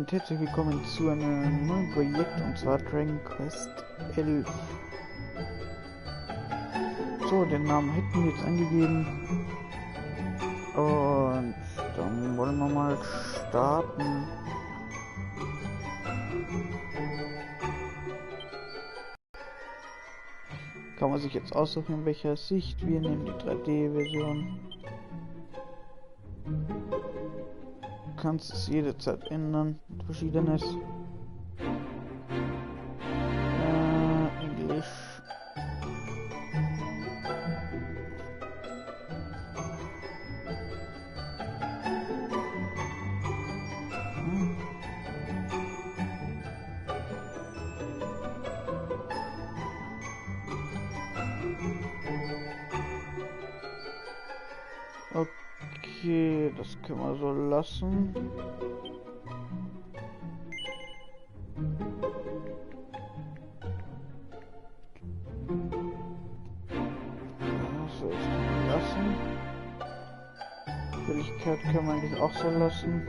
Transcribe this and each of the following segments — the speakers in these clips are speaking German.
und herzlich willkommen zu einem neuen Projekt, und zwar Dragon Quest 11. So, den Namen hätten wir jetzt eingegeben. Und dann wollen wir mal starten. Kann man sich jetzt aussuchen, in welcher Sicht. Wir nehmen die 3D-Version. Du kannst es jederzeit ändern. Verschiedenes. Englisch. Okay, das können wir so lassen. So, das können wir lassen. Helligkeit können wir eigentlich auch so lassen.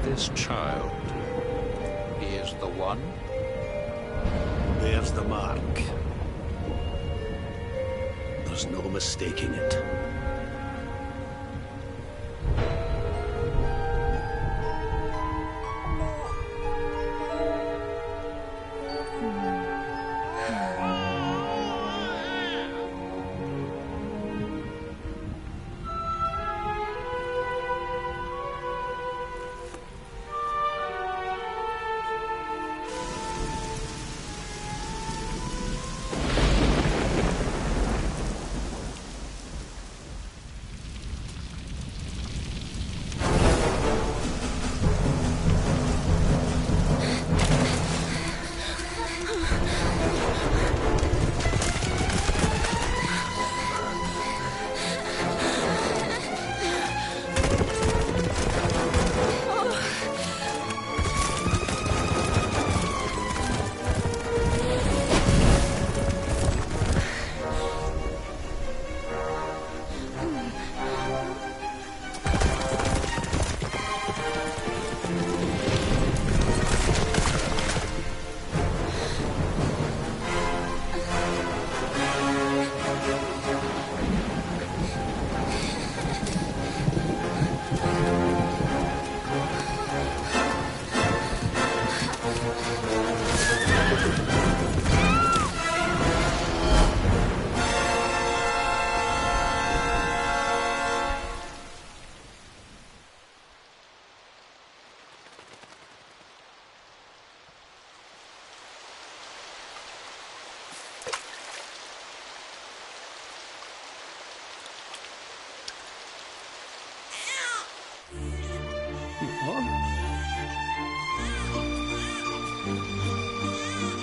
This child, he is the one? There's the mark. There's no mistaking it.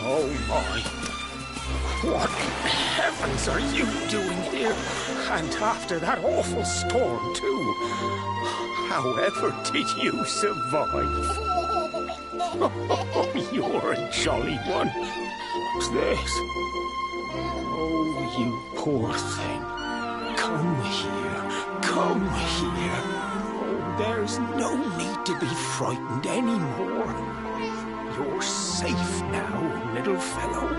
Oh my! What in heavens are you doing here? And after that awful storm, too. However did you survive? Oh, you're a jolly one. What's this? Oh, you poor thing. Come here. Come here. Oh, there's no need to be frightened anymore. You're safe now, little fellow.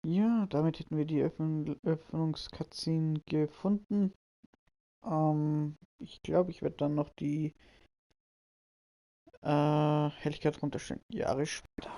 Ja, damit hätten wir die Öffnungscutscene gefunden. Ich glaube, ich werde dann noch die Helligkeit runterstellen. Jahre später.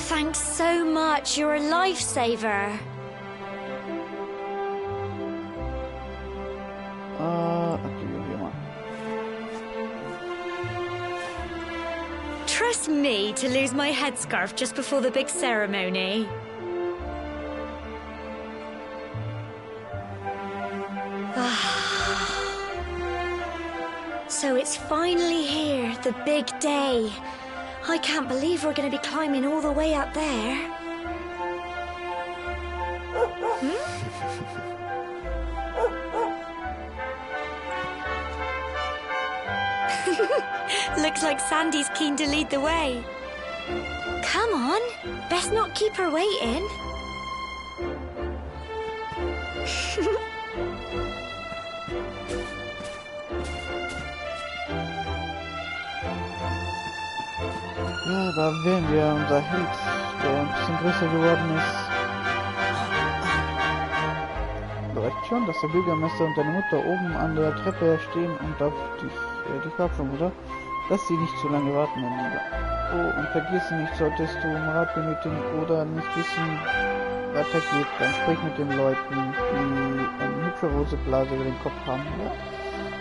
Thanks so much. You're a lifesaver. Aktivieren wir mal. Trust me to lose my headscarf just before the big ceremony. So it's finally here, the big day. I can't believe we're going to be climbing all the way up there. Looks like Sandy's keen to lead the way. Come on, best not keep her waiting. Ja, da wählen wir unser Held, der ein bisschen größer geworden ist. Reicht schon, dass der Bürgermeister und deine Mutter oben an der Treppe stehen und auf dich warten, oder? Lass sie nicht zu lange warten, mein Lieber. Oh, und vergiss nicht, solltest du um Rat benötigen oder nicht wissen, weitergeht, dann sprich mit den Leuten, die eine hübsche rote Blase über den Kopf haben, oder?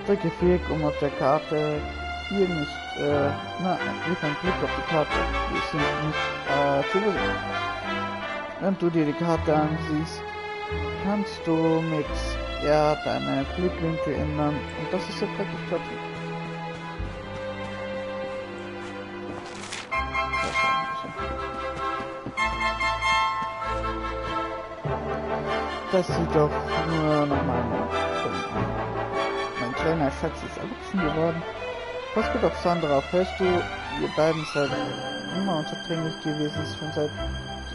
Drücke Viereck, um auf der Karte hier nicht, wirf einen Blick auf die Karte. Wir sind nicht, zu übersehen. Wenn du dir die Karte ansiehst, kannst du mit, deine Blickwinkel ändern und das ist ja praktisch fertig. Das sieht doch nur nochmal an. Mein kleiner Schatz ist erwachsen geworden. Pass gut auf Sandra auf, hörst du? Ihr beiden seid immer unterdringlich gewesen, schon seit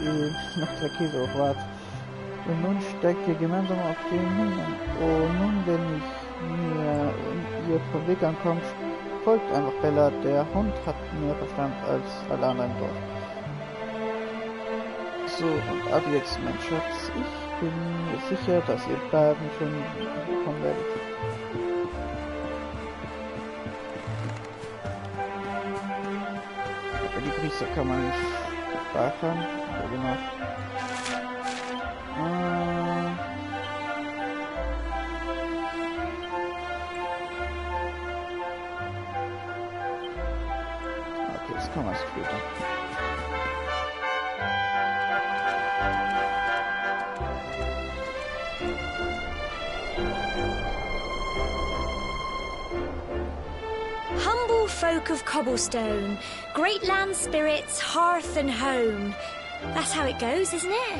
ihr nach der Käse auch wart. Und nun steigt ihr gemeinsam auf den Hintern. Und nun, wenn ihr vom Weg ankommt, folgt einfach Bella. Der Hund hat mehr Verstand als alle anderen dort. So, und ab jetzt, mein Schatz, ich bin mir sicher, dass ihr beiden schon kommen werdet. Aber die Priester kann man nicht speichern. Ja, genau. Okay, das kann man später. Humble folk of cobblestone, great land spirits, hearth and home. That's how it goes, isn't it?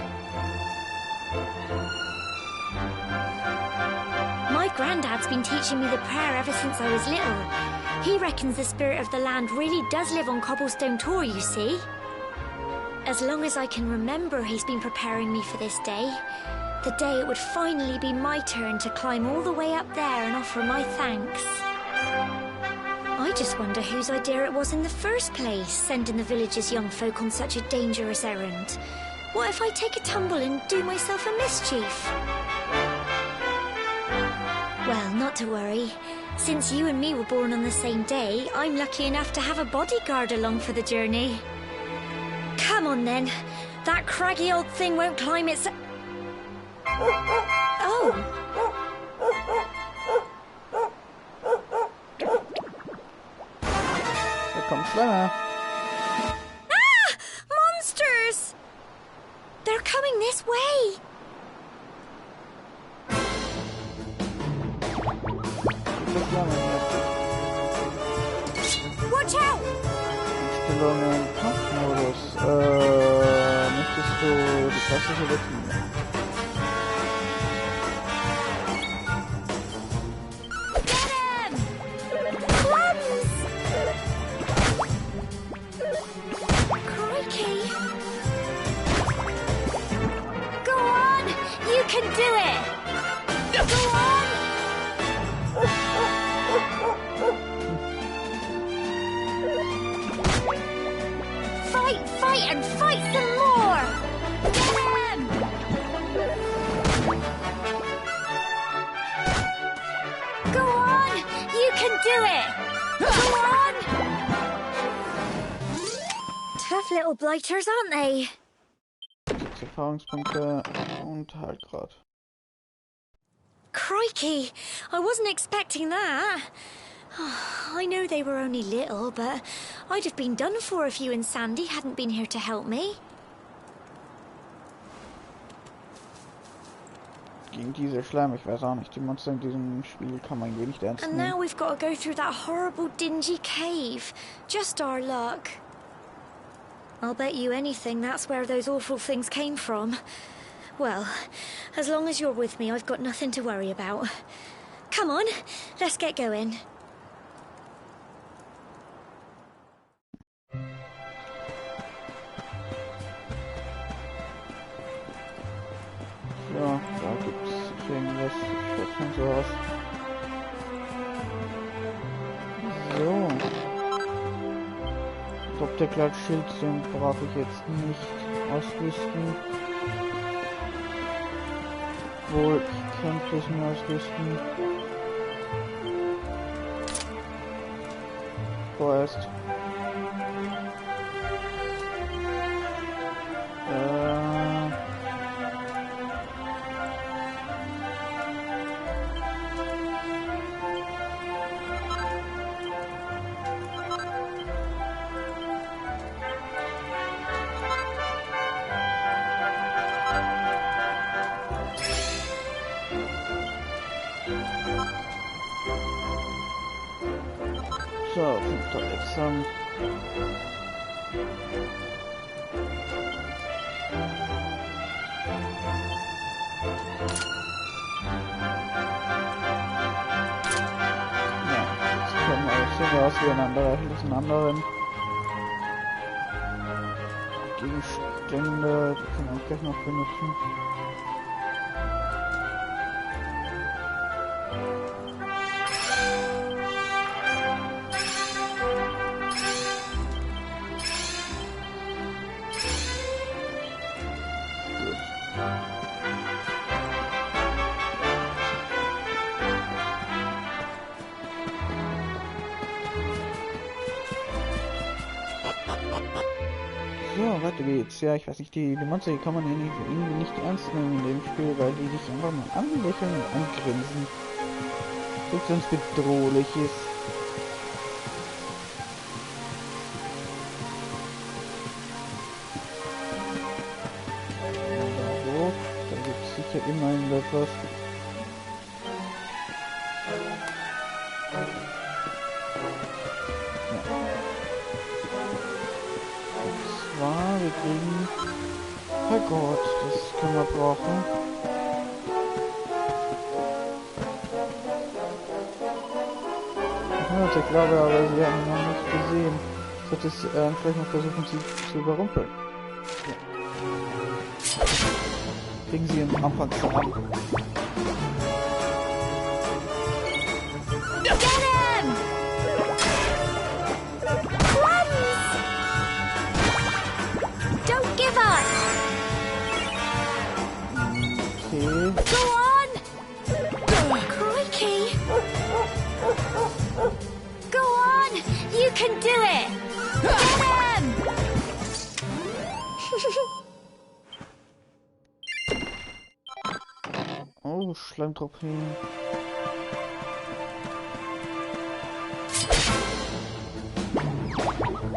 My granddad's been teaching me the prayer ever since I was little. He reckons the spirit of the land really does live on Cobblestone Tor, you see. As long as I can remember, he's been preparing me for this day. The day it would finally be my turn to climb all the way up there and offer my thanks. I just wonder whose idea it was in the first place, sending the village's young folk on such a dangerous errand. What if I take a tumble and do myself a mischief? Well, not to worry. Since you and me were born on the same day, I'm lucky enough to have a bodyguard along for the journey. Come on then. That craggy old thing won't climb its... Oh! Da kommt Schlemmer. They're coming this way! Watch out! Einstellungen, Kampfmodus. Möchtest du die klassische Routine? Get him! Crumbs! Crikey! Go on! You can do it! Go on! Fight and fight some more! Get him! Go on! You can do it! Go on! Tough little blighters, aren't they? 6 Erfahrungspunkte und Heilgrad. Crikey! I wasn't expecting that. I know they were only little, but I'd have been done for if you and Sandy hadn't been here to help me. Gegen diese Schleim, ich weiß auch nicht, die Monster in diesem Spiel kann man irgendwie nicht ernst And nehmen. now we've got to go through that horrible, dingy cave. Just our luck. I'll bet you anything that's where those awful things came from. Well, as long as you're with me, I've got nothing to worry about. Come on, let's get going. Ja, da gibt's irgendwas, schaut schon so aus. So. Doppelklattschild, den brauche ich jetzt nicht ausrüsten. Wohl, ich könnte es mir ausrüsten. Vorerst. So, 5. Examen. Ja, das können wir auch so aus wie ein anderer, hier ist ein anderen. Gegenstände, die können wir auch gleich noch benutzen. So, weiter geht's. Ja, ich weiß nicht, die Monster, die kann man irgendwie nicht ernst nehmen in dem Spiel, weil die dich einfach mal anlächeln und angrinsen. Das sonst bedrohlich ist. So, da gibt's sicher immerhin etwas. Wir kriegen... Oh Gott, das können wir brauchen. Ich glaube aber, sie haben ihn noch nicht gesehen. Ich sollte es vielleicht noch versuchen, sie zu überrumpeln. Ja. Kriegen sie im Anfang schon ab. Go on! Crikey! Go on! You can do it! Get him! Oh, Schleimtropfen.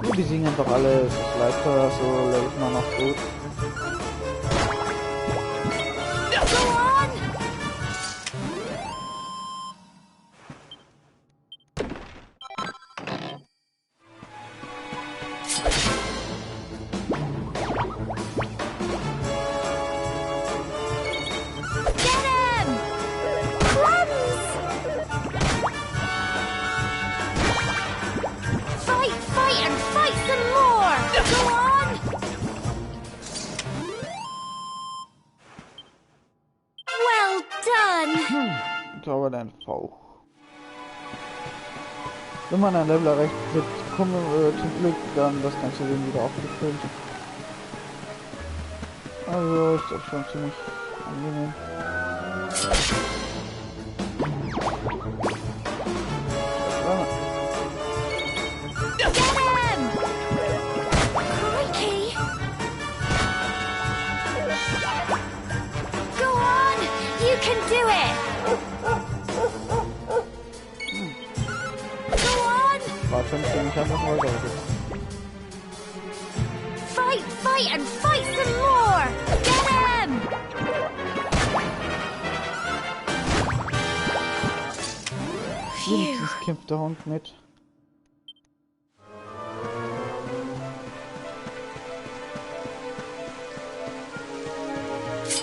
Wir besiegen einfach alle, es ist leichter, so lebe ich mal noch gut. Zauber deinen Fauch. Wenn man ein Level erreicht, wird zum Glück dann das ganze Leben wieder aufgefüllt. Also ist das schon ziemlich angenehm. Ich habe noch weiter. Fight and fight some more! Get him! Wenigstens kämpft der Hund mit. Das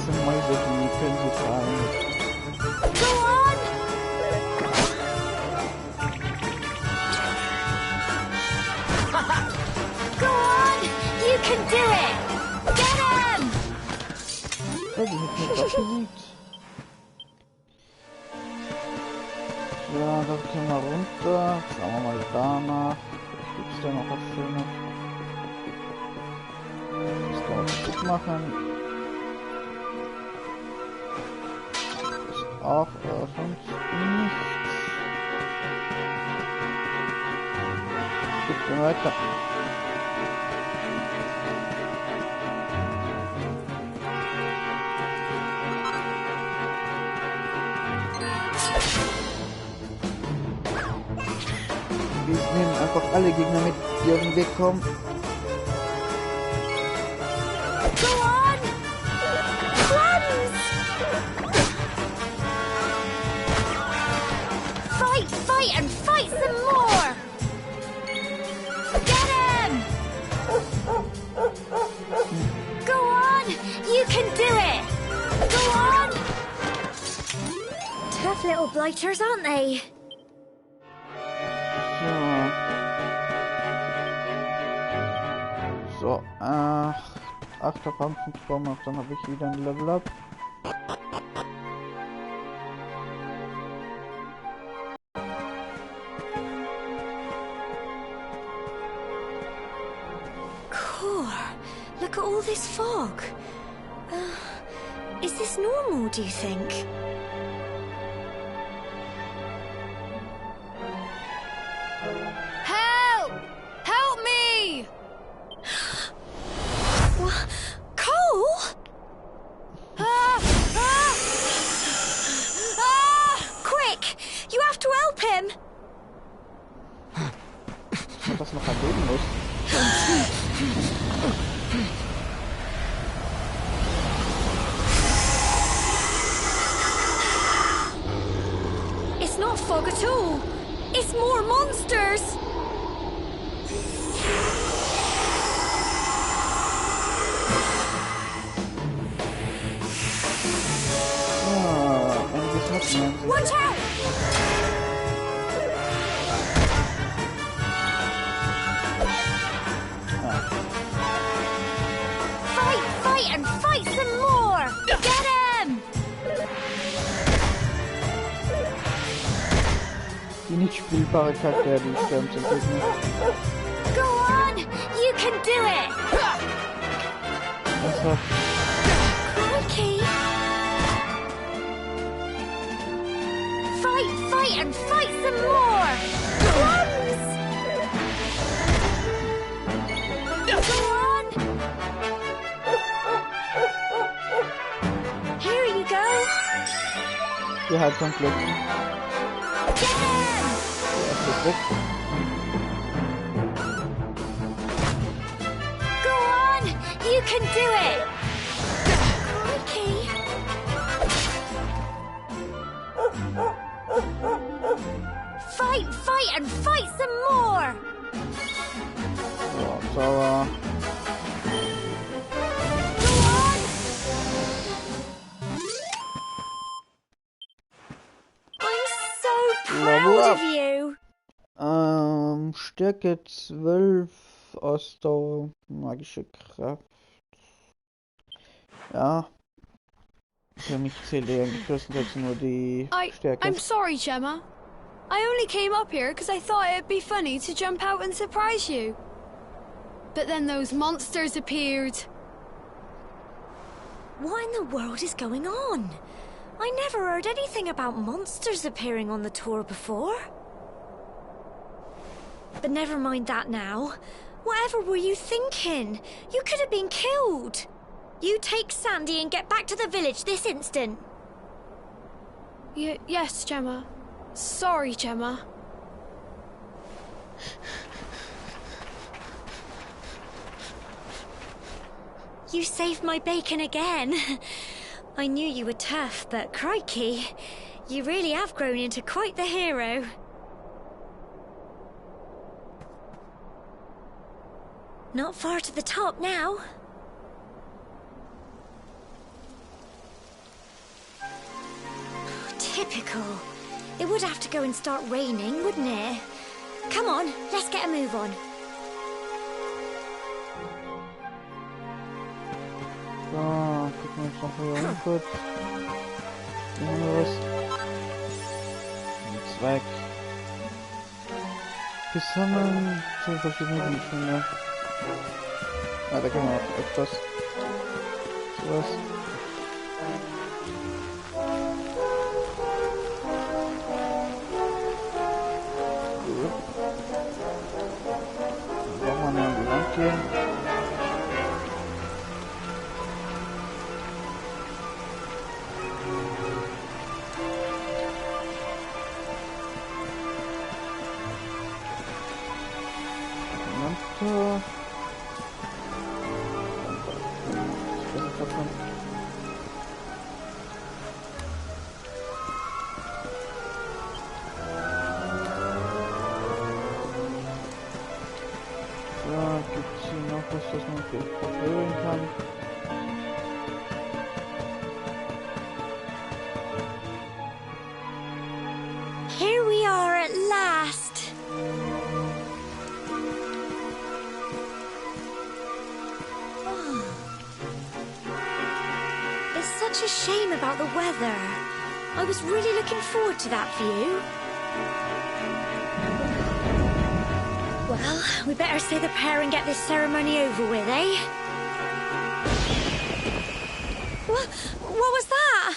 sind Mäuse, die können sich tragen. Do it! Get him! Oh, die hat mich doch besiegt. Ja, da können wir runter. Schauen wir mal danach. Gibt es da noch was Schönes? Das kann man gut machen. Ist auch sonst nichts. Gut, gehen wir weiter. Wir nehmen einfach alle Gegner mit, die auf den Weg kommen. Go on! Cleanse! Fight and fight some more! Get him! Go on! You can do it! Go on! Tough little blighters, aren't they? So, 8 Kampfen bekommen und dann habe ich wieder ein Level Up. Cool. Look at all this fog. Is this normal, do you think? Help! Help me! Cole? Quick! You have to help him! Und das noch erleben muss. It's not fog at all. It's more monsters. Watch out! Fight and fight some more! Get him! Die nicht spielbare Charaktere, die sterben zum Glück nicht. Go on! You can do it! Das war Crikey! Fight and fight some more! Crumbs! Go on! Here you go! die halt zum Glück. Get him! Der erste ist weg. Go on! You can do it! Crikey! Fight and fight some more! So, sauer. Go on! I'm so Level proud up. of you! Stärke 12, Ausdauer, magische Kraft. Ja. Für mich zählt eigentlich größtenteils nur die Stärke. I'm sorry, Gemma. I only came up here because I thought it'd be funny to jump out and surprise you. But then those monsters appeared. What in the world is going on? I never heard anything about monsters appearing on the tour before. But never mind that now. Whatever were you thinking? You could have been killed. You take Sandy and get back to the village this instant. Yes, Gemma. Sorry, Gemma. You saved my bacon again. I knew you were tough, but crikey, you really have grown into quite the hero. Not far to the top now. Typical. It would have to go and start raining, wouldn't it? Come on, let's get a move on. So, gucken wir uns noch hier um kurz. Hier haben wir was. Ein Zweig. Gesammelt. So verschiedene Gegenstände. Ah, da können wir auch etwas. Sowas. Gut. Dann brauchen wir an die Wand gehen. So. Gibt's hier noch was, das man vielleicht verfehlen kann? Here we are at last. It's such a shame about the weather. I was really looking forward to that view. Well, we better say the prayer and get this ceremony over with, eh? What was that?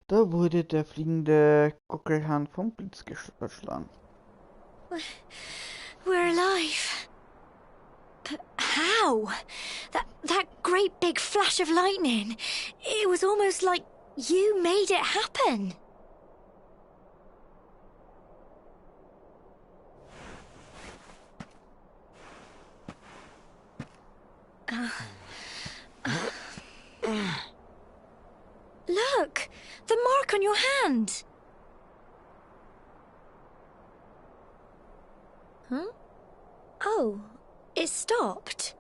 Da wurde der fliegende Gockelhahn vom Blitz verschlagen. We're alive. But how? That great big flash of lightning. It was almost like you made it happen. Look! The mark on your hand! Huh? Oh, it stopped.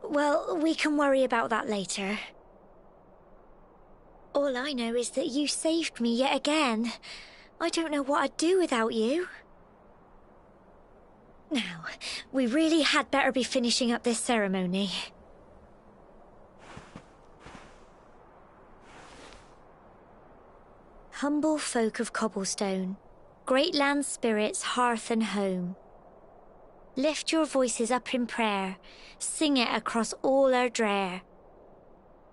Well, we can worry about that later. All I know is that you saved me yet again. I don't know what I'd do without you. Now, we really had better be finishing up this ceremony. Humble folk of cobblestone, great land spirits, hearth and home. Lift your voices up in prayer, sing it across all our drear.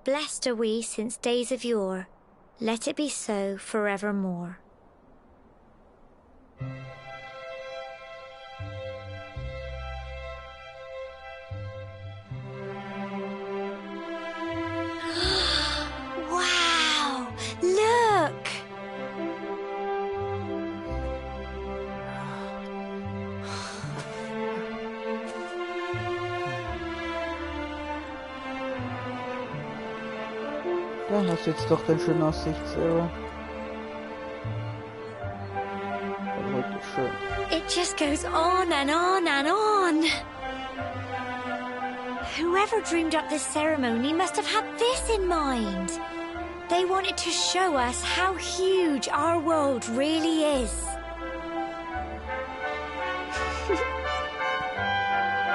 Blessed are we since days of yore, let it be so forevermore. Da hast du jetzt doch den schönen Aussichtsirre. Richtig schön. It just goes on and on and on. Whoever dreamed up this ceremony must have had this in mind. They wanted to show us how huge our world really is.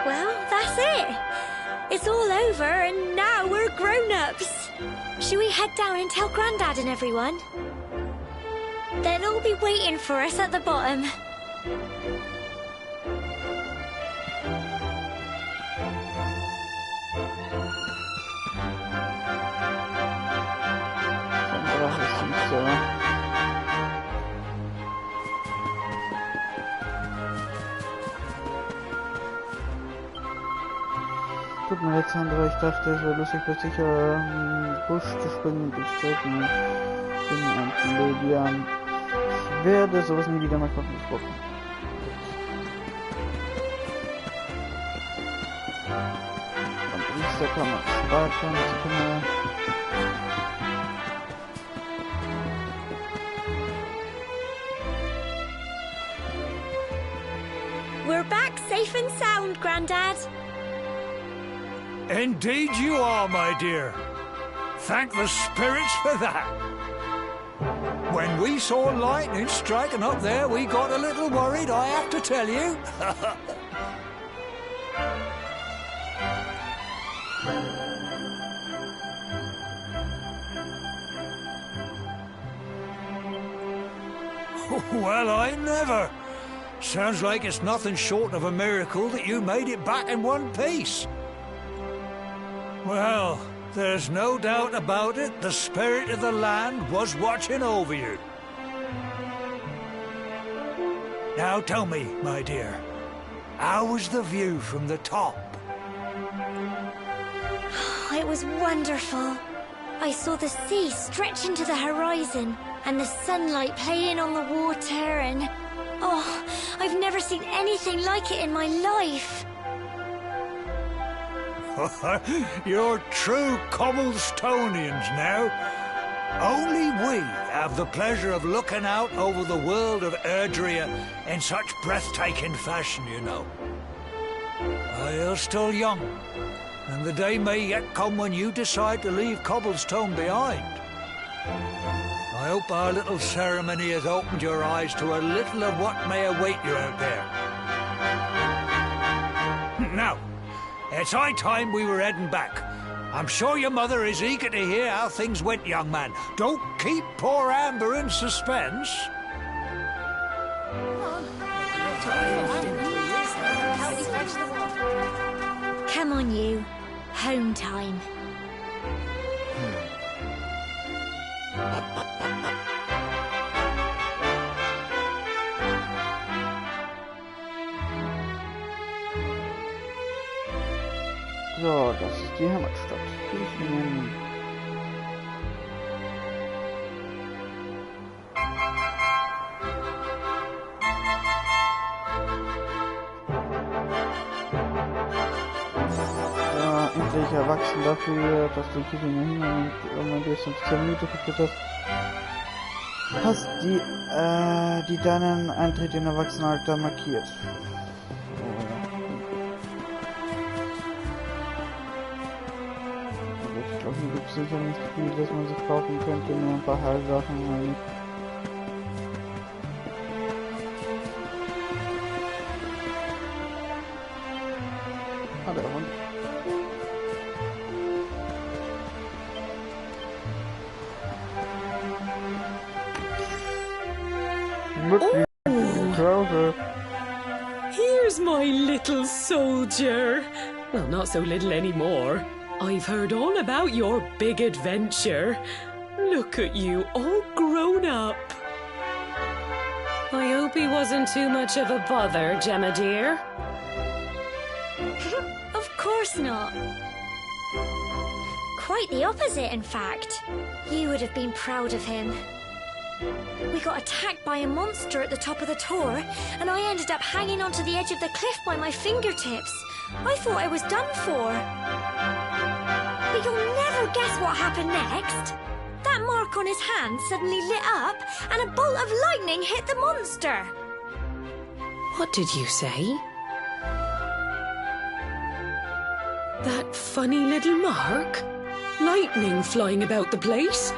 Well, that's it. It's all over and now we're grown-ups. Shall we head down and tell Grandad and everyone? They'll all be waiting for us at the bottom. Tut mir leid, Sandra, ich dachte, es wäre lustig, plötzlich Busch zu springen, die Strecken in Legian. Ich werde sowas nie wieder mal versprochen. Und Priesterkammer, Sparkammer, We're back safe and sound, Grandad. Indeed you are, my dear. Thank the spirits for that. When we saw lightning striking up there, we got a little worried, I have to tell you. Well, I never. Sounds like it's nothing short of a miracle that you made it back in one piece. Well, there's no doubt about it, the spirit of the land was watching over you. Now tell me, my dear, how was the view from the top? It was wonderful. I saw the sea stretch into the horizon and the sunlight playing on the water and... Oh, I've never seen anything like it in my life. You're true Cobblestonians now. Only we have the pleasure of looking out over the world of Erdrea in such breathtaking fashion, you know. You're still young, and the day may yet come when you decide to leave Cobblestone behind. I hope our little ceremony has opened your eyes to a little of what may await you out there. Now, it's high time we were heading back. I'm sure your mother is eager to hear how things went, young man. Don't keep poor Amber in suspense. Come on, you. Home time. So, das ist die Heimatstadt. Griechenien. Ja, endlich erwachsen dafür, dass du Griechenien hin und ein bisschen zur Miete geführt hast. Die deinen Eintritt in Erwachsenenalter markiert. Hier gibt es sicher nicht viel, das man sich kaufen könnte, nur ein paar Heilsachen. Ah, der Hund. Here's my little soldier. Well, not so little anymore. I've heard all about your big adventure. Look at you, all grown up. I hope he wasn't too much of a bother, Gemma dear. Of course not. Quite the opposite, in fact. You would have been proud of him. We got attacked by a monster at the top of the tor, and I ended up hanging onto the edge of the cliff by my fingertips. I thought I was done for. But you'll never guess what happened next. That mark on his hand suddenly lit up and a bolt of lightning hit the monster. What did you say? That funny little mark? Lightning flying about the place?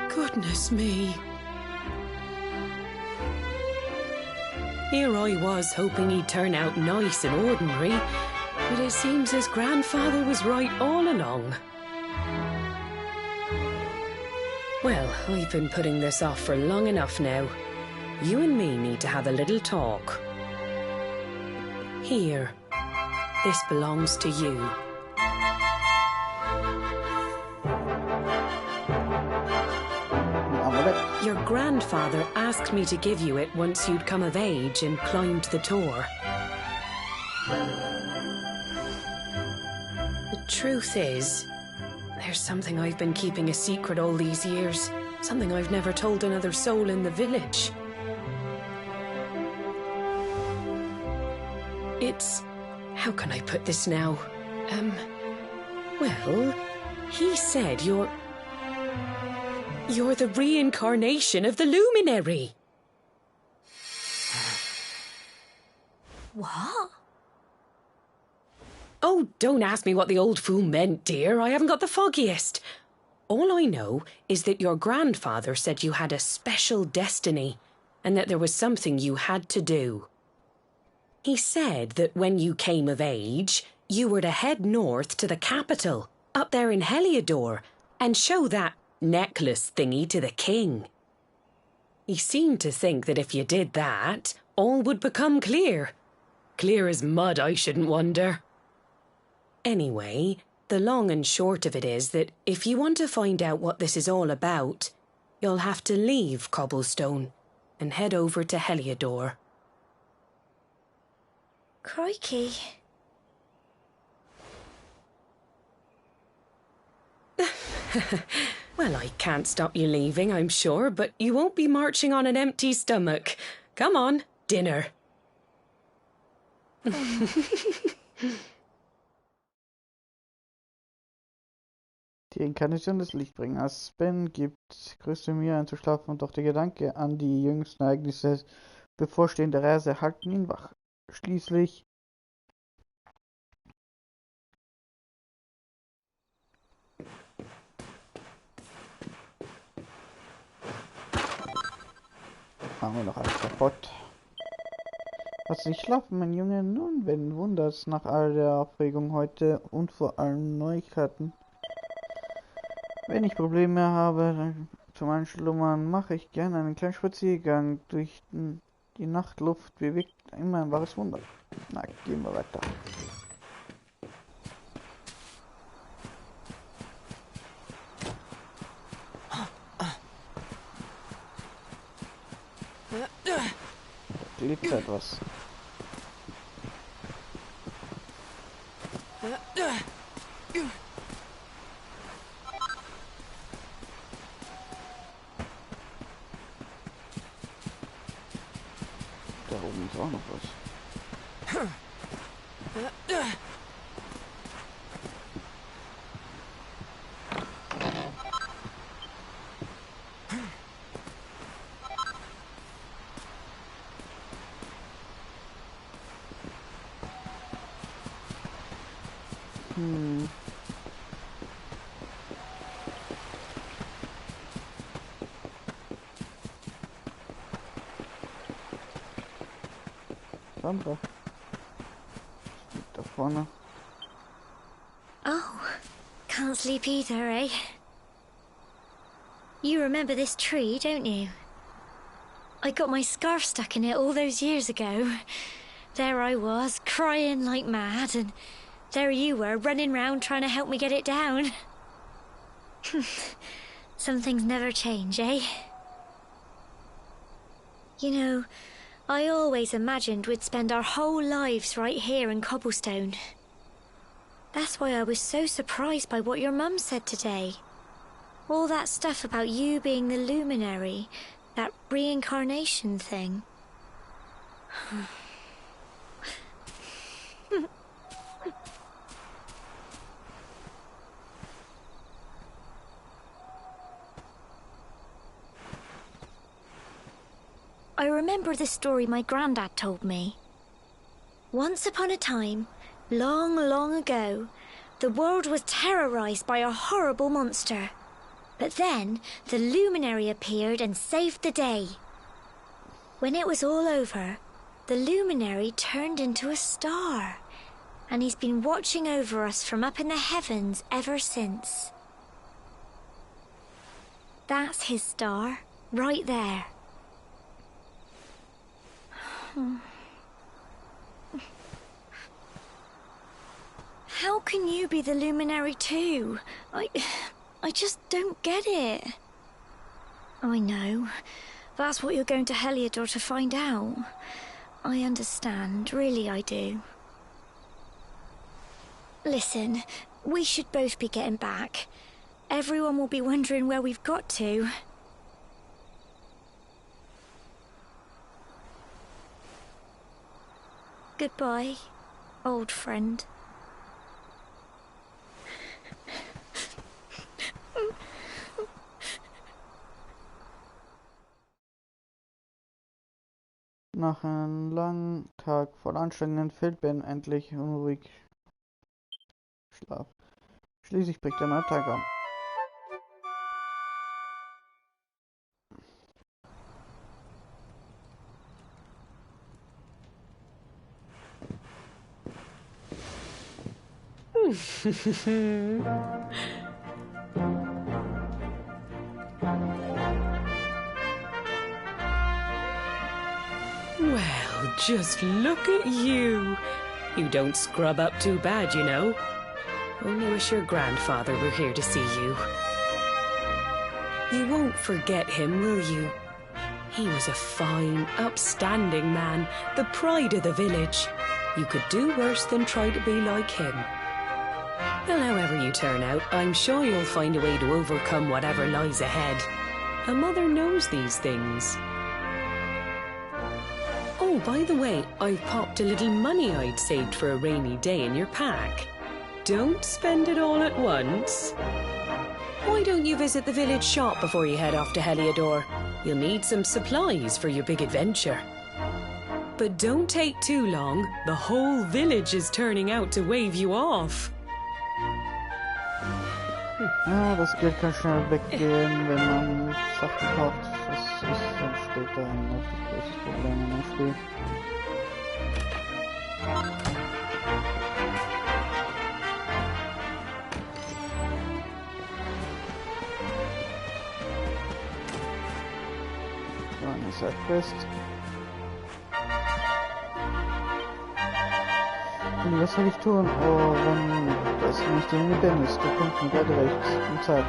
Goodness me. Here I was hoping he'd turn out nice and ordinary, but it seems his grandfather was right all along. Well, I've been putting this off for long enough now. You and me need to have a little talk. Here, this belongs to you. Your grandfather asked me to give you it once you'd come of age and climbed the tor. The truth is, there's something I've been keeping a secret all these years. Something I've never told another soul in the village. It's... how can I put this now? Well, he said you're the reincarnation of the luminary. What? Oh, don't ask me what the old fool meant, dear. I haven't got the foggiest. All I know is that your grandfather said you had a special destiny and that there was something you had to do. He said that when you came of age, you were to head north to the capital, up there in Heliodor, and show that necklace thingy to the king. He seemed to think that if you did that, all would become clear. Clear as mud, I shouldn't wonder. Anyway, the long and short of it is that if you want to find out what this is all about, you'll have to leave Cobblestone and head over to Heliodor. Crikey. Well, I can't stop you leaving, I'm sure, but you won't be marching on an empty stomach. Come on, dinner. Die Inkarnation des Lichtbringers. Ben gibt größte Mühe einzuschlafen und auch der Gedanke an die jüngsten Ereignisse bevorstehender Reise halten ihn wach. Schließlich haben wir noch alles kaputt. Hast du nicht schlafen, mein Junge? Nun, wenn wunders nach all der Aufregung heute und vor allem Neuigkeiten. Wenn ich Probleme habe zum Einschlummern, mache ich gerne einen kleinen Spaziergang durch die Nachtluft. Bewegt immer ein wahres Wunder. Na, gehen wir weiter. Da glitzert etwas. Da oben ist auch noch was. Sandra. Steht da vorne. Oh, can't sleep either, eh? You remember this tree, don't you? I got my scarf stuck in it all those years ago. There I was, crying like mad, and there you were, running round trying to help me get it down. Some things never change, eh? You know, I always imagined we'd spend our whole lives right here in Cobblestone. That's why I was so surprised by what your mum said today. All that stuff about you being the luminary, that reincarnation thing. I remember the story my granddad told me. Once upon a time, long, long ago, the world was terrorized by a horrible monster. But then the luminary appeared and saved the day. When it was all over, the luminary turned into a star, and he's been watching over us from up in the heavens ever since. That's his star, right there. How can you be the luminary too? I just don't get it. I know. That's what you're going to Heliodor to find out. I understand, really I do. Listen, we should both be getting back. Everyone will be wondering where we've got to. Goodbye, old friend. Nach einem langen Tag voll anstrengenden fällt Ben endlich unruhig Schlaf. Schließlich bricht der neue Tag an. Well, just look at you. You don't scrub up too bad, you know. Only wish your grandfather were here to see you. You won't forget him, will you? He was a fine, upstanding man, the pride of the village. You could do worse than try to be like him. Well, however you turn out, I'm sure you'll find a way to overcome whatever lies ahead. A mother knows these things. Oh, by the way, I've popped a little money I'd saved for a rainy day in your pack. Don't spend it all at once. Why don't you visit the village shop before you head off to Heliodor? You'll need some supplies for your big adventure. But don't take too long. The whole village is turning out to wave you off. Ja, das Geld kann schnell weggehen, wenn man Sachen kauft. Das ist dann später ein richtig großes Problem in dem Spiel. So, eine Sidequest. Und was soll ich tun? Oh, wenn das nicht irgendwie Ben ist, der kommt mir gerade recht in Zeit.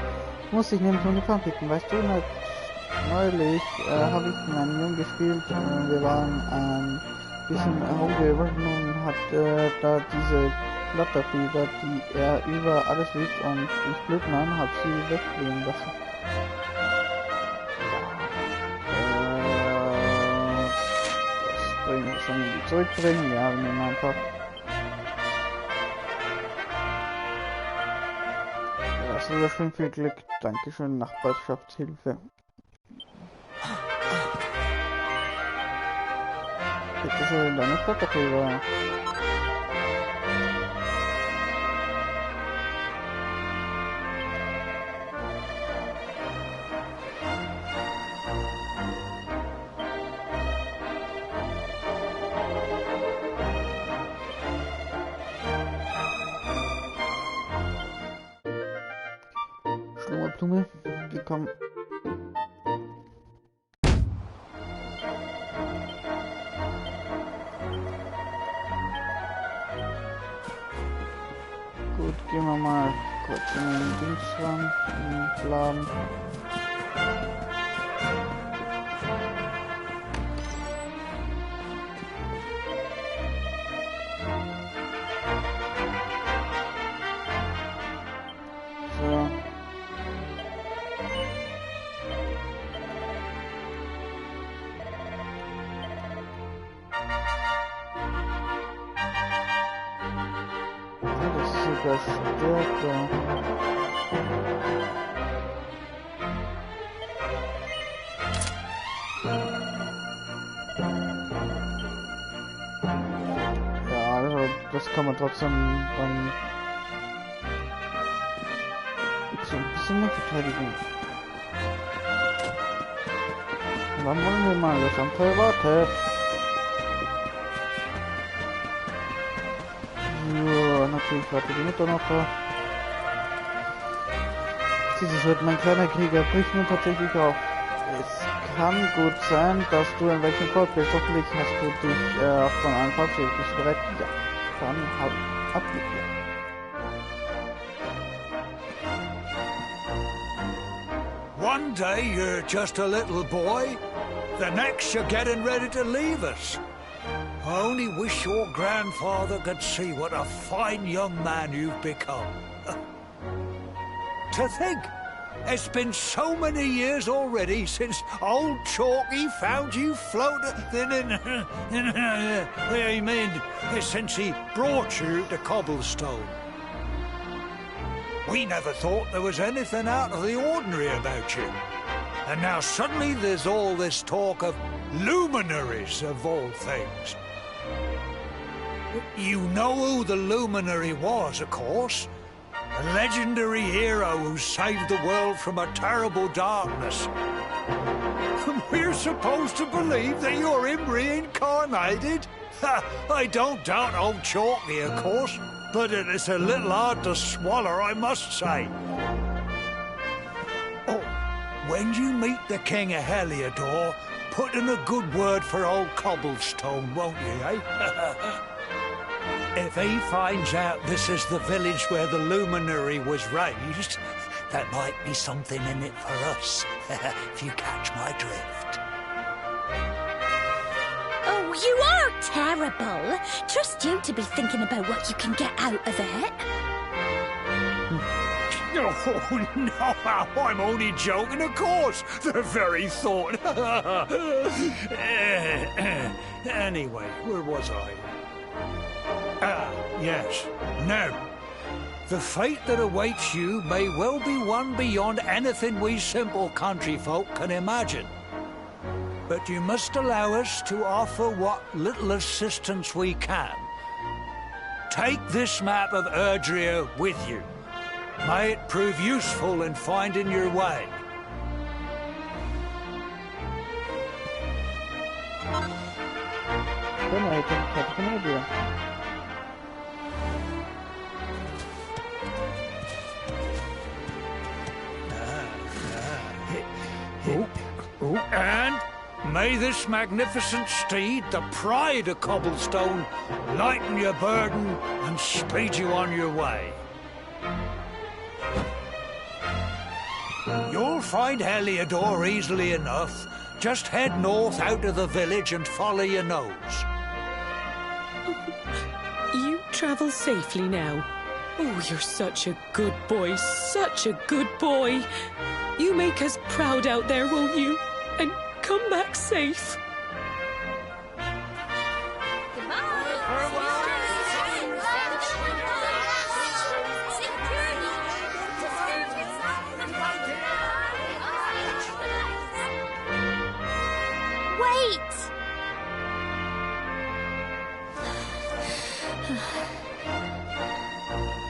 Muss ich nämlich um die Farm picken, weißt du? Neulich habe ich mit einem Jungen gespielt und wir waren ein bisschen herumgeirrt und hat da diese Flatterflieder, die er über alles liegt und ich blöd nahm, habe sie wegfliegen lassen. Das bringen wir schon irgendwie zurückbringen, ja, wir nehmen einfach. Das ist schon viel Glück. Dankeschön, Nachbarschaftshilfe. Bitte schön, deine Flatterflieder. Schlummerblume, willkommen. Gut, gehen wir mal kurz in den Dings ran, in den Laden. So. Das ist sogar stärker. kann man trotzdem dann so ein bisschen mehr Verteidigung. Und dann wollen wir mal das Abenteuer warten. So, natürlich wartet die Mutter noch da. Dieses wird mein kleiner Krieger bricht nun tatsächlich auf. Es kann gut sein, dass du in welchem Volk bist. Hoffentlich hast du dich von einem Volk bist du bereit? Ja. Dann ab mit dir. One day you're just a little boy, the next you're getting ready to leave us. I only wish your grandfather could see what a fine young man you've become. To think, it's been so many years already since old Chalky found you floating I mean, since he brought you to Cobblestone. We never thought there was anything out of the ordinary about you. And now suddenly there's all this talk of luminaries of all things. You know who the luminary was, of course. A legendary hero who saved the world from a terrible darkness. We're supposed to believe that you're him reincarnated? I don't doubt old Chalky, of course, but it is a little hard to swallow, I must say. Oh, when you meet the King of Heliodor, put in a good word for old Cobblestone, won't you, eh? If he finds out this is the village where the luminary was raised, there might be something in it for us, if you catch my drift. Oh, you are terrible. Trust you to be thinking about what you can get out of it. Oh, no, I'm only joking, of course. The very thought. Anyway, where was I? Ah, yes. Now, the fate that awaits you may well be one beyond anything we simple country folk can imagine. But you must allow us to offer what little assistance we can. Take this map of Erdrea with you. May it prove useful in finding your way. And may this magnificent steed, the pride of Cobblestone, lighten your burden and speed you on your way. You'll find Heliodor easily enough. Just head north out of the village and follow your nose. You travel safely now. Oh, you're such a good boy, such a good boy. You make us proud out there, won't you? And come back safe.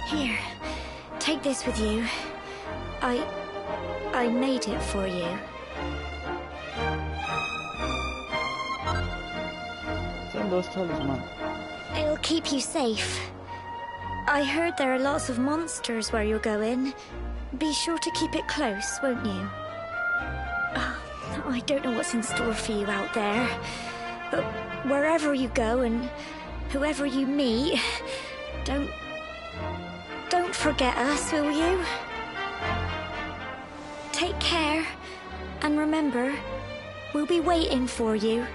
Here, take this with you. I made it for you. Send those talisman. It'll keep you safe. I heard there are lots of monsters where you're going. Be sure to keep it close, won't you? I don't know what's in store for you out there, but wherever you go and whoever you meet, don't forget us, will you? Take care, and remember, we'll be waiting for you.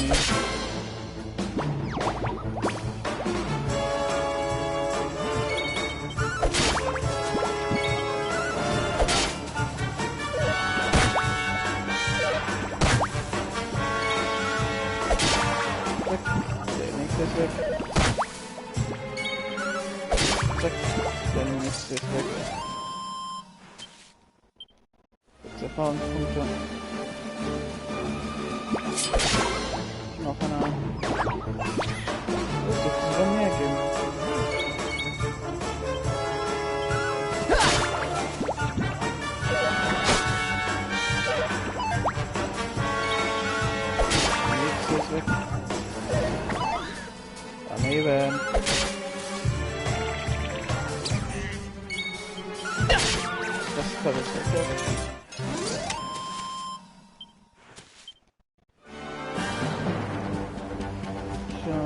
Weg. Zack, der nächste ist weg. 6 Erfahrungspunkte. Noch einer. Es wird sogar mehr geben. Der nächste ist weg. Daneben. Das ist perfekt. So.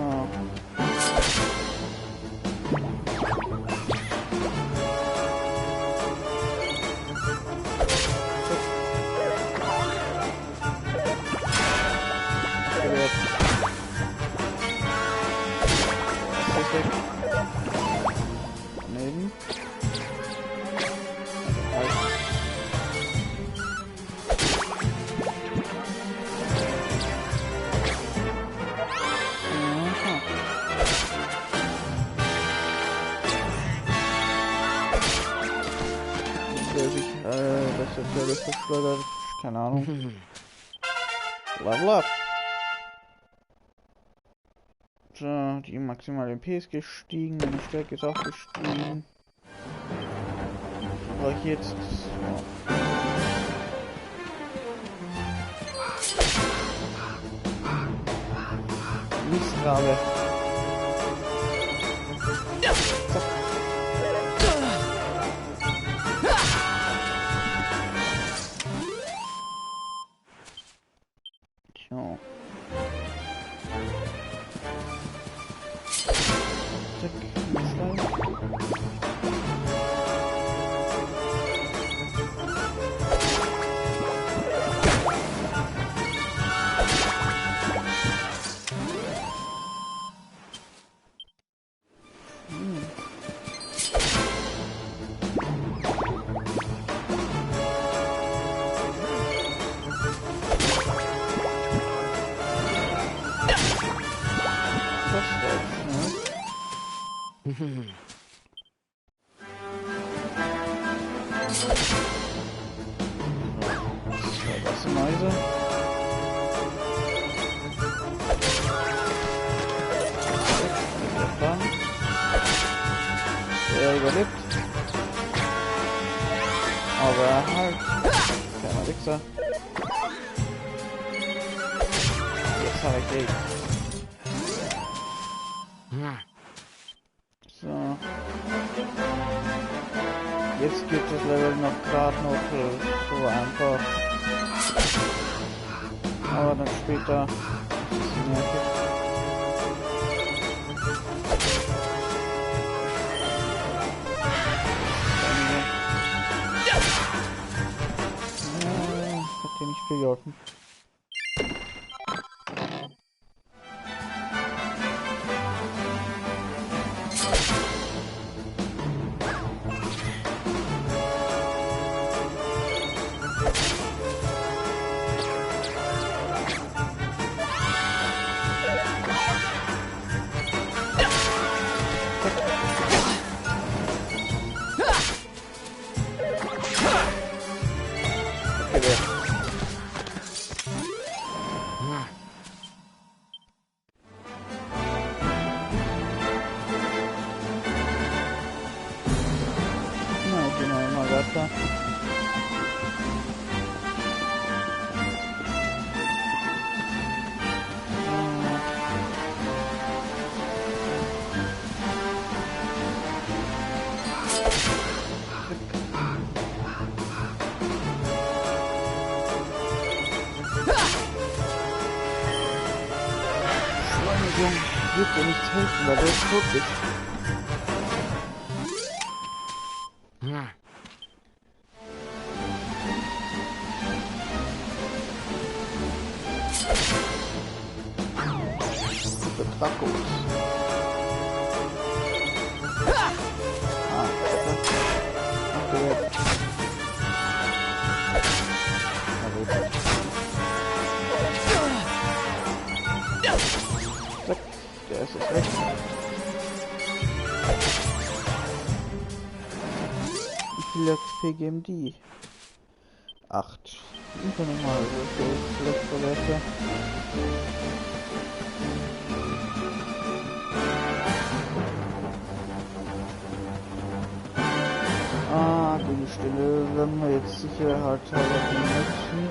Daneben. Das ist ja das verschleudert. Keine Ahnung. Level up. So, die maximale MP ist gestiegen, meine Stärke ist auch gestiegen. Aber jetzt. Mistgrabe. So. Zack, das sind Mäuse. Er überlebt. Aber halt. Kleiner Wichser. Jetzt habe ich dich. So. Jetzt geht das Level noch gerade noch so einfach. Aber dann später ist es nervig. Hat hier nicht viel geholfen. Weiter. Beschleunigung wird dir nicht helfen, weil du tot bist. Tacos. Ah, okay. Zack, der ist jetzt weg. Wie viel XP geben die? 8. Einfach nochmal so schlechte Werte. Ah, die Stelle werden wir jetzt sicher halt benutzen.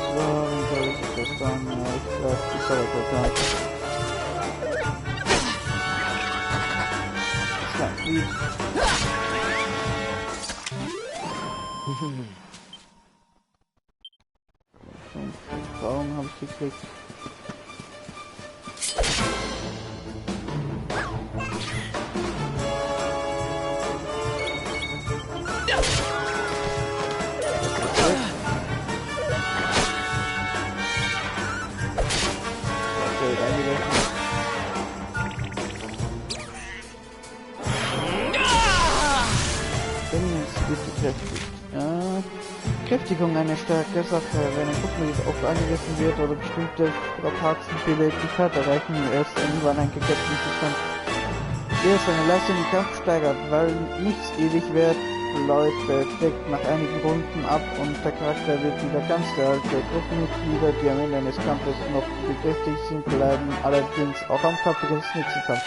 So, wie soll ich das dann? Ich glaube, die Sauerkraut. Lieb. Frauen habe ich gekriegt. Okay, danke. Kräftigung eine starke Sache. Wenn ein Kuppel angegriffen wird oder bestimmte Strapazenfähigkeit erreichen, erst irgendwann einen geketteten Zustand. Der seine Leistung im Kampf steigert, weil nichts ewig wird, Leute deckt nach einigen Runden ab und der Charakter wird wieder ganz der alte. Gruppenmitglieder, die am Ende eines Kampfes noch bekräftigt sind, bleiben allerdings auch am Kampf des nächsten Kampf.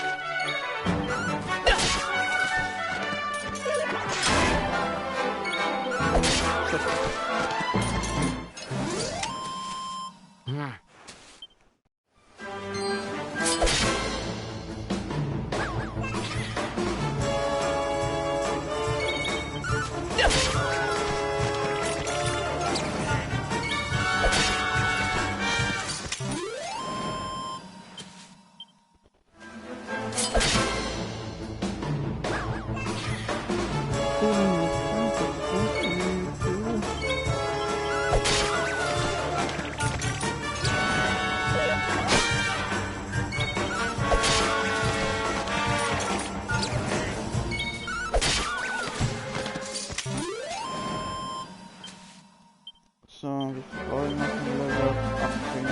So, wir wollen noch ein Level 18.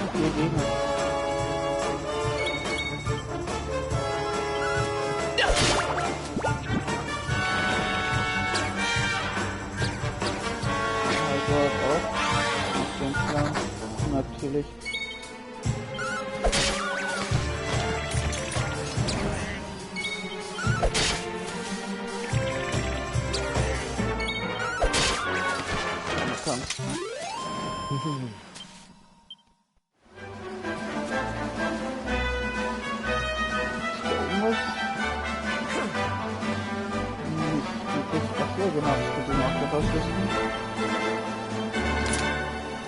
Okay, Gegner. Also auch. Auf den Plan. Natürlich. Genau, ich könnte ihn auch noch ausrüsten.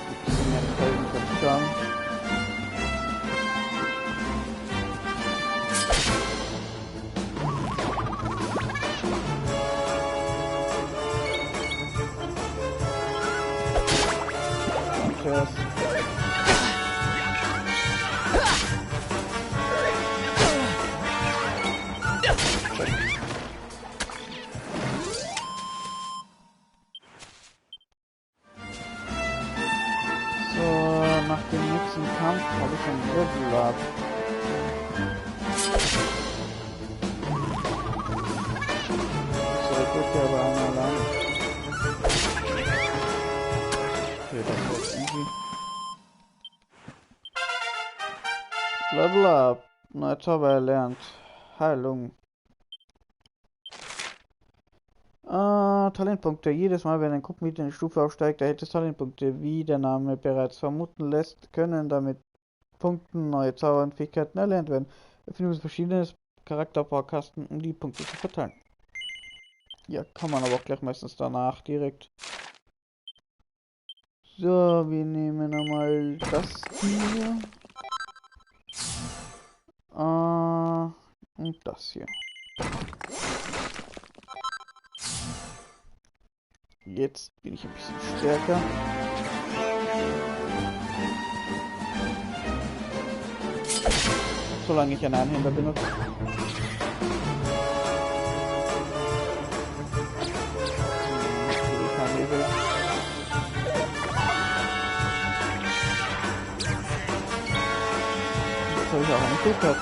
Gibt es mehr Felgen von Stamm. Test. Nach dem nächsten Kampf habe ich ein Level Up. So, ich drücke aber einmal allein. Okay, das war easy. Level Up. Neuer Zauber erlernt. Heilung. Talentpunkte. Jedes Mal, wenn ein Gruppenmitglied eine Stufe aufsteigt, erhält es Talentpunkte. Wie der Name bereits vermuten lässt, können damit Punkten neue Zauber und Fähigkeiten erlernt werden. Öffnen verschiedene Charakterbaukasten, um die Punkte zu verteilen. Ja, kann man aber auch gleich meistens danach direkt. So, wir nehmen einmal das hier. Und das hier. Jetzt bin ich ein bisschen stärker. Solange ich einen Einhänder benutze. Jetzt habe ich auch eine Fähigkeit.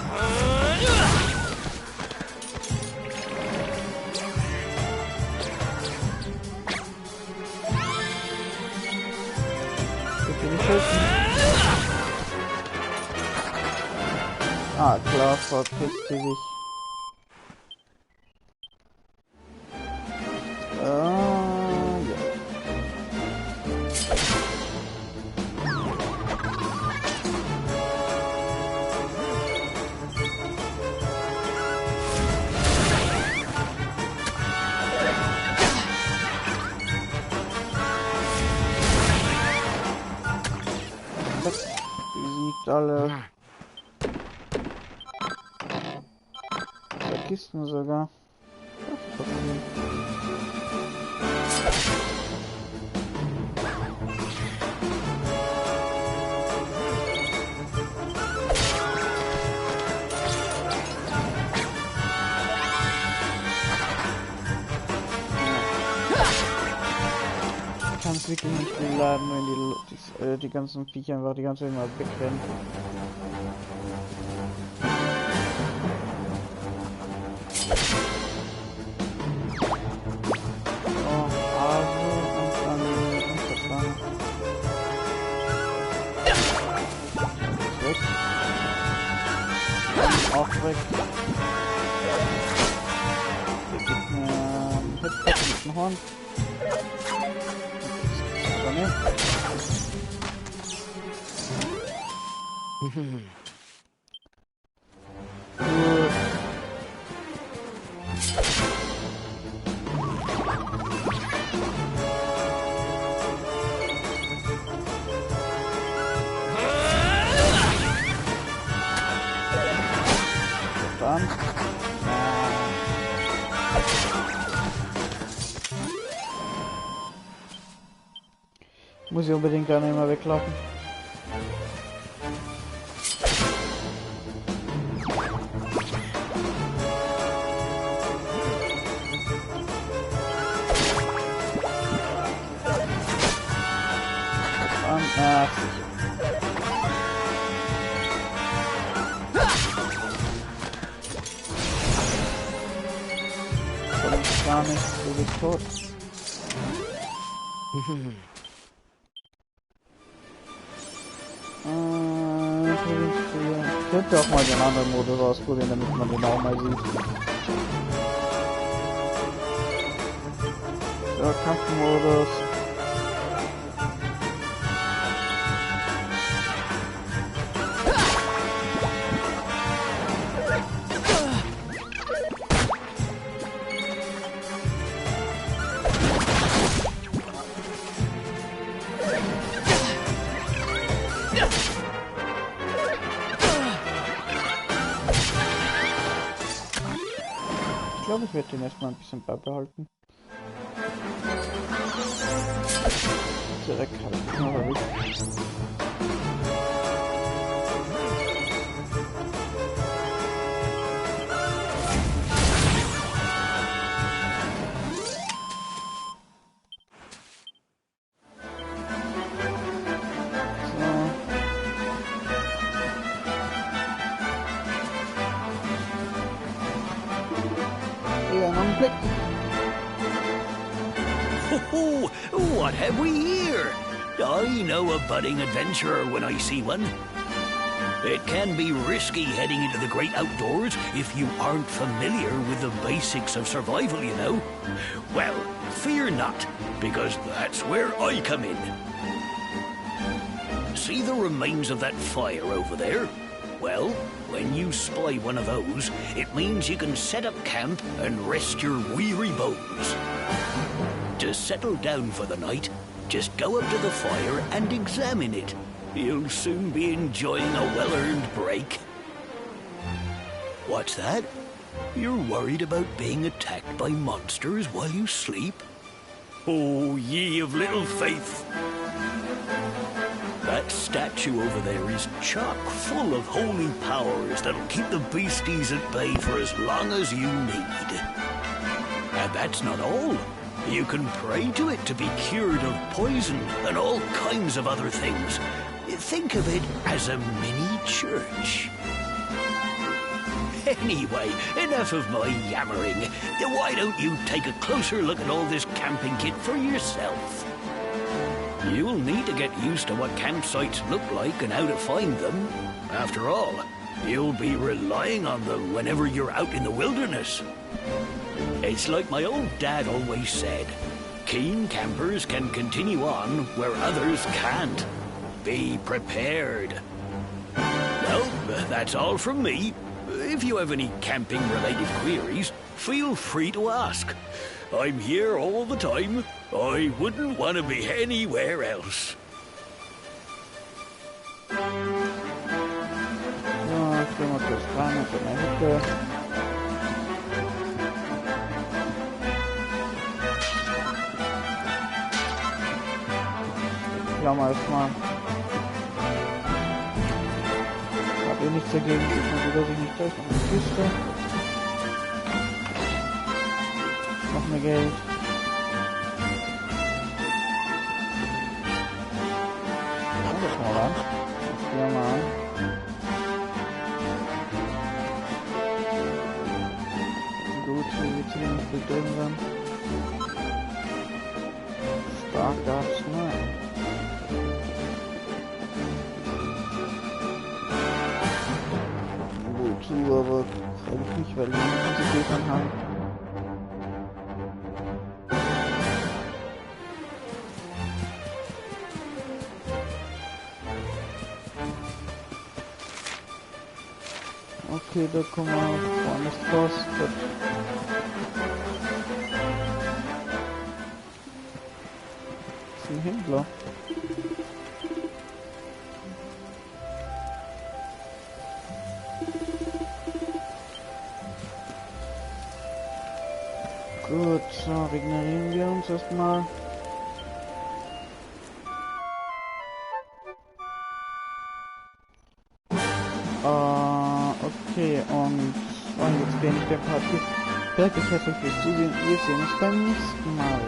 Ah, klar, verpisst sie sich. Ja. Besiegt alle. Kisten sogar. Ich kann es wirklich nicht beladen, wenn die ganzen Viecher einfach die ganze Zeit mal wegrennen. Auch weg. Der gibt mir einen Hitpack mit dem Horn. Dann. Muss ich unbedingt da nicht mehr weglaufen. Gar nicht, du bist tot. Ich könnte auch mal den anderen Modus ausprobieren, damit man den auch mal sieht. So, Kampfmodus. Ich glaube, ich werde den erstmal ein bisschen beibehalten. Direkt habe ich noch erwischt. Oh, what have we here? I know a budding adventurer when I see one. It can be risky heading into the great outdoors if you aren't familiar with the basics of survival, you know. Well, fear not, because that's where I come in. See the remains of that fire over there? Well, when you spy one of those, it means you can set up camp and rest your weary bones. To settle down for the night, just go up to the fire and examine it. You'll soon be enjoying a well-earned break. What's that? You're worried about being attacked by monsters while you sleep? Oh, ye of little faith! That statue over there is chock full of holy powers that'll keep the beasties at bay for as long as you need. And that's not all. You can pray to it to be cured of poison and all kinds of other things. Think of it as a mini church. Anyway, enough of my yammering. Why don't you take a closer look at all this camping kit for yourself? You'll need to get used to what campsites look like and how to find them. After all, you'll be relying on them whenever you're out in the wilderness. It's like my old dad always said, keen campers can continue on where others can't. Be prepared. Well, that's all from me. If you have any camping-related queries, feel free to ask. I'm here all the time. I wouldn't want to be anywhere else. Ja, stehen wir kurz rein und in der Hütte. Klammer erstmal. Hab eh nichts dagegen, sieht man wieder sich nicht durch an die Kiste. Noch mehr Geld. Ja, das mal ran. Das gehen wir mal an. Gut, hier wird hier nicht viel drin sein. Stark darf's nein. Wozu, aber eigentlich nicht, weil wir nicht so viel dran haben. Okay, da kommen wir woanders raus. Gut. Das ist ein Händler. Gut, so regenerieren wir uns erstmal. Okay, und jetzt bin ich der Part. Danke, ich herzlich fürs Zusehen. Wir sehen uns beim nächsten Mal.